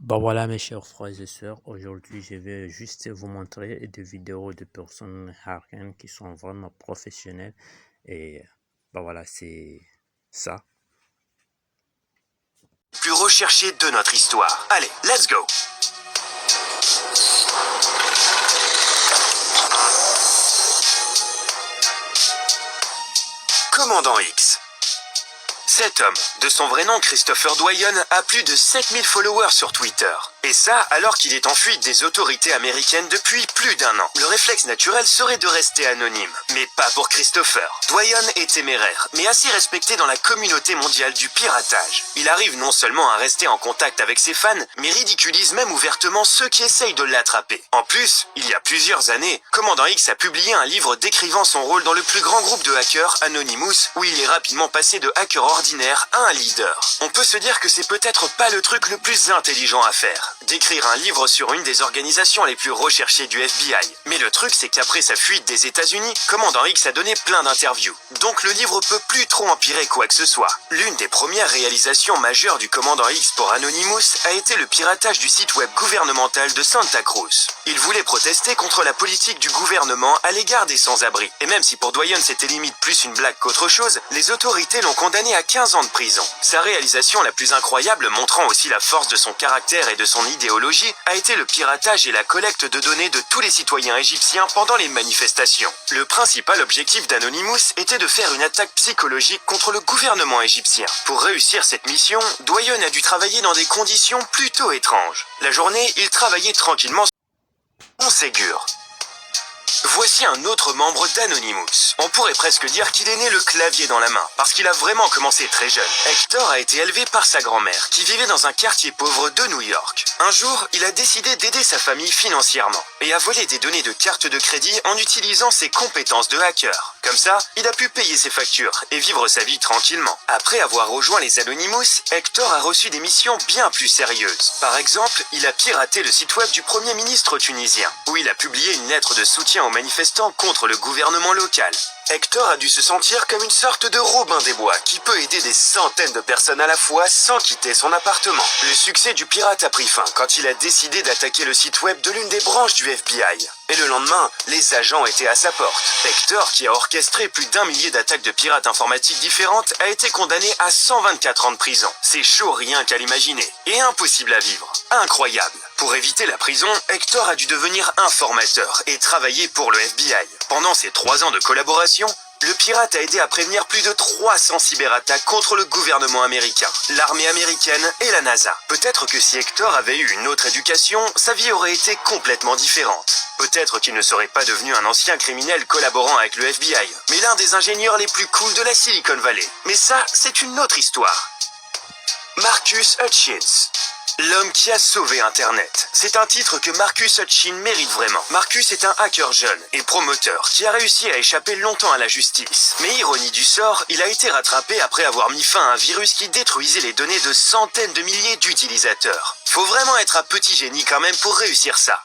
Bah voilà mes chers frères et sœurs, aujourd'hui je vais juste vous montrer des vidéos de personnes hackers qui sont vraiment professionnelles et bah voilà c'est ça. Plus recherché de notre histoire. Allez, let's go! Commandant X. Cet homme, de son vrai nom Christopher Dwyer, a plus de 7000 followers sur Twitter. Et ça, alors qu'il est en fuite des autorités américaines depuis plus d'1 an. Le réflexe naturel serait de rester anonyme. Mais pas pour Christopher. Dwyer est téméraire, mais assez respecté dans la communauté mondiale du piratage. Il arrive non seulement à rester en contact avec ses fans, mais ridiculise même ouvertement ceux qui essayent de l'attraper. En plus, il y a plusieurs années, Commandant X a publié un livre décrivant son rôle dans le plus grand groupe de hackers, Anonymous, où il est rapidement passé de hacker ordinaire à un leader. On peut se dire que c'est peut-être pas le truc le plus intelligent à faire, d'écrire un livre sur une des organisations les plus recherchées du FBI. Mais le truc, c'est qu'après sa fuite des États-Unis, Commandant X a donné plein d'interviews. Donc le livre peut plus trop empirer quoi que ce soit. L'une des premières réalisations majeures du Commandant X pour Anonymous a été le piratage du site web gouvernemental de Santa Cruz. Il voulait protester contre la politique du gouvernement à l'égard des sans-abri. Et même si pour Dwyer c'était limite plus une blague qu'autre chose, les autorités l'ont condamné à 15 ans de prison. Sa réalisation la plus incroyable, montrant aussi la force de son caractère et de son idéologie, a été le piratage et la collecte de données de tous les citoyens égyptiens pendant les manifestations. Le principal objectif d'Anonymous était de faire une attaque psychologique contre le gouvernement égyptien. Pour réussir cette mission, Dwyer a dû travailler dans des conditions plutôt étranges. La journée, il travaillait tranquillement en Ségur. Voici un autre membre d'Anonymous. On pourrait presque dire qu'il est né le clavier dans la main, parce qu'il a vraiment commencé très jeune. Hector a été élevé par sa grand-mère, qui vivait dans un quartier pauvre de New York. Un jour, il a décidé d'aider sa famille financièrement, et a volé des données de cartes de crédit en utilisant ses compétences de hacker. Comme ça, il a pu payer ses factures et vivre sa vie tranquillement. Après avoir rejoint les Anonymous, Hector a reçu des missions bien plus sérieuses. Par exemple, il a piraté le site web du Premier ministre tunisien, où il a publié une lettre de soutien aux manifestants contre le gouvernement local. Hector a dû se sentir comme une sorte de Robin des Bois qui peut aider des centaines de personnes à la fois sans quitter son appartement. Le succès du pirate a pris fin quand il a décidé d'attaquer le site web de l'une des branches du FBI. Et le lendemain, les agents étaient à sa porte. Hector, qui a orchestré plus d'1 millier d'attaques de pirates informatiques différentes, a été condamné à 124 ans de prison. C'est chaud rien qu'à l'imaginer. Et impossible à vivre. Incroyable. Pour éviter la prison, Hector a dû devenir informateur et travailler pour le FBI. Pendant ces 3 ans de collaboration, le pirate a aidé à prévenir plus de 300 cyberattaques contre le gouvernement américain, l'armée américaine et la NASA. Peut-être que si Hector avait eu une autre éducation, sa vie aurait été complètement différente. Peut-être qu'il ne serait pas devenu un ancien criminel collaborant avec le FBI, mais l'un des ingénieurs les plus cools de la Silicon Valley. Mais ça, c'est une autre histoire. Marcus Hutchins. L'homme qui a sauvé Internet. C'est un titre que Marcus Hutchins mérite vraiment. Marcus est un hacker jeune et promoteur qui a réussi à échapper longtemps à la justice. Mais ironie du sort, il a été rattrapé après avoir mis fin à un virus qui détruisait les données de centaines de milliers d'utilisateurs. Faut vraiment être un petit génie quand même pour réussir ça.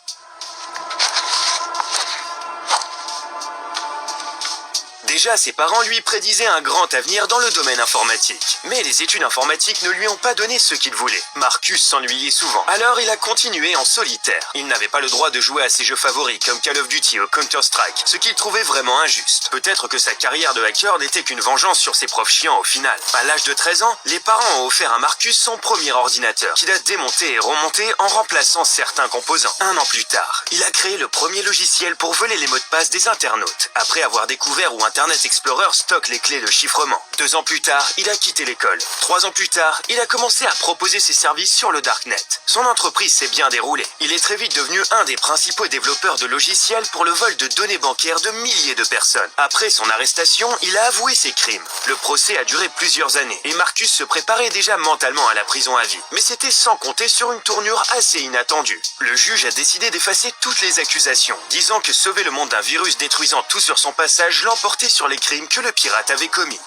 Déjà, ses parents lui prédisaient un grand avenir dans le domaine informatique. Mais les études informatiques ne lui ont pas donné ce qu'il voulait. Marcus s'ennuyait souvent. Alors il a continué en solitaire. Il n'avait pas le droit de jouer à ses jeux favoris comme Call of Duty ou Counter-Strike, ce qu'il trouvait vraiment injuste. Peut-être que sa carrière de hacker n'était qu'une vengeance sur ses profs chiants au final. À l'âge de 13 ans, les parents ont offert à Marcus son premier ordinateur, qu'il a démonté et remonté en remplaçant certains composants. 1 an plus tard, il a créé le premier logiciel pour voler les mots de passe des internautes, après avoir découvert où Internet Explorer stocke les clés de chiffrement. 2 ans plus tard, il a quitté l'école. 3 ans plus tard, il a commencé à proposer ses services sur le Darknet. Son entreprise s'est bien déroulée. Il est très vite devenu un des principaux développeurs de logiciels pour le vol de données bancaires de milliers de personnes. Après son arrestation, il a avoué ses crimes. Le procès a duré plusieurs années et Marcus se préparait déjà mentalement à la prison à vie. Mais c'était sans compter sur une tournure assez inattendue. Le juge a décidé d'effacer toutes les accusations, disant que sauver le monde d'un virus détruisant tout sur son passage l'emportait sur les crimes que le pirate avait commis.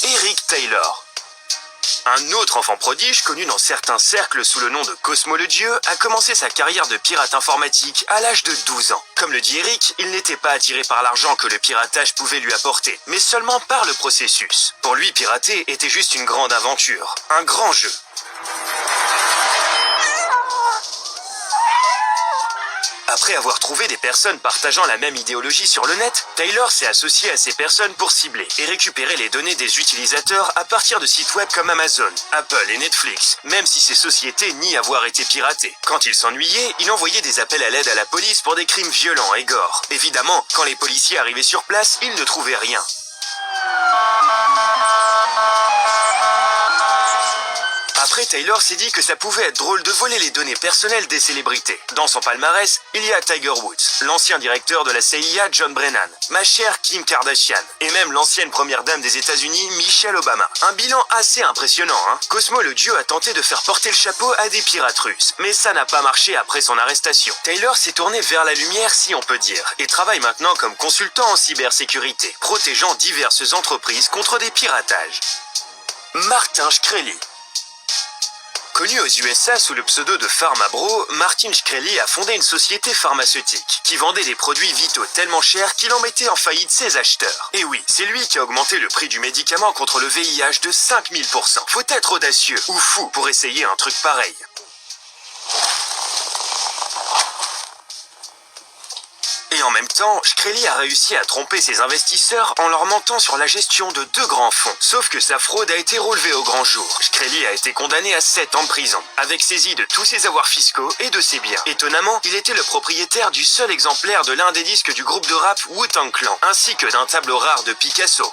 Eric Taylor. Un autre enfant prodige, connu dans certains cercles sous le nom de Cosmo le Dieu, a commencé sa carrière de pirate informatique à l'âge de 12 ans. Comme le dit Eric, il n'était pas attiré par l'argent que le piratage pouvait lui apporter, mais seulement par le processus. Pour lui, pirater était juste une grande aventure, un grand jeu. Après avoir trouvé des personnes partageant la même idéologie sur le net, Taylor s'est associé à ces personnes pour cibler et récupérer les données des utilisateurs à partir de sites web comme Amazon, Apple et Netflix, même si ces sociétés nient avoir été piratées. Quand il s'ennuyait, il envoyait des appels à l'aide à la police pour des crimes violents et gore. Évidemment, quand les policiers arrivaient sur place, ils ne trouvaient rien. Après, Taylor s'est dit que ça pouvait être drôle de voler les données personnelles des célébrités. Dans son palmarès, il y a Tiger Woods, l'ancien directeur de la CIA John Brennan, ma chère Kim Kardashian, et même l'ancienne première dame des États-Unis Michelle Obama. Un bilan assez impressionnant, hein. Cosmo le Dieu a tenté de faire porter le chapeau à des pirates russes, mais ça n'a pas marché après son arrestation. Taylor s'est tourné vers la lumière, si on peut dire, et travaille maintenant comme consultant en cybersécurité, protégeant diverses entreprises contre des piratages. Martin Shkreli. Connu aux USA sous le pseudo de PharmaBro, Martin Shkreli a fondé une société pharmaceutique qui vendait des produits vitaux tellement chers qu'il en mettait en faillite ses acheteurs. Et oui, c'est lui qui a augmenté le prix du médicament contre le VIH de 5000%. Faut être audacieux ou fou pour essayer un truc pareil. Et en même temps, Shkreli a réussi à tromper ses investisseurs en leur mentant sur la gestion de 2 grands fonds. Sauf que sa fraude a été relevée au grand jour. Shkreli a été condamné à 7 ans de prison, avec saisie de tous ses avoirs fiscaux et de ses biens. Étonnamment, il était le propriétaire du seul exemplaire de l'un des disques du groupe de rap Wu-Tang Clan, ainsi que d'un tableau rare de Picasso.